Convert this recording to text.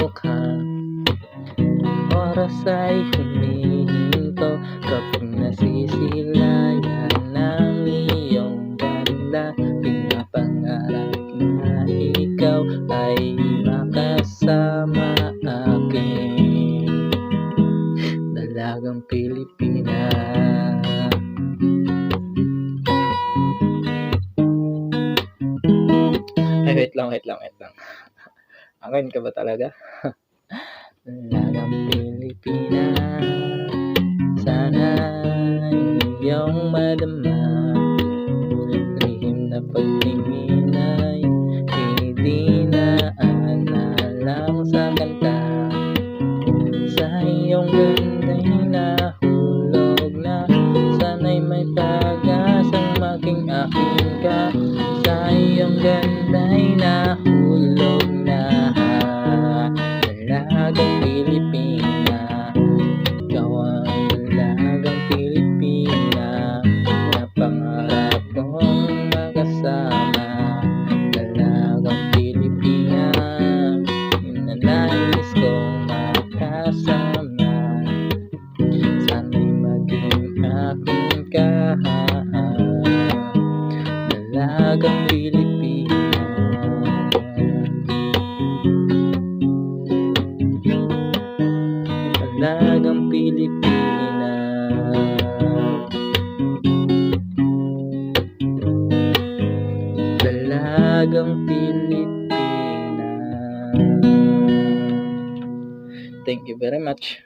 mukha. Oras ay humihinto kapag nasisilayan ng iyong ganda. Pinapangarap na ikaw ay makasama akin, dalagang Pilipina. Ay, wait lang. Angin ka ba talaga? Dalagang Pilipina, sana'y iyong madama. Lihim na pagtingin ay hindi na lang sa kanta. Sa iyong ganda'y nahulog na, sana'y may pag-asang maging akin ka. Sa iyong ganda'y nahulog na, dalagang Pilipina. Ikaw ang dalagang Pilipina na pangarap kong makasama. Dalagang Pilipina na nais kong makasama. Sana'y maging akin ka, dalagang Pilipina. Dalagang Pilipina. Dalagang Pilipina. Thank you very much.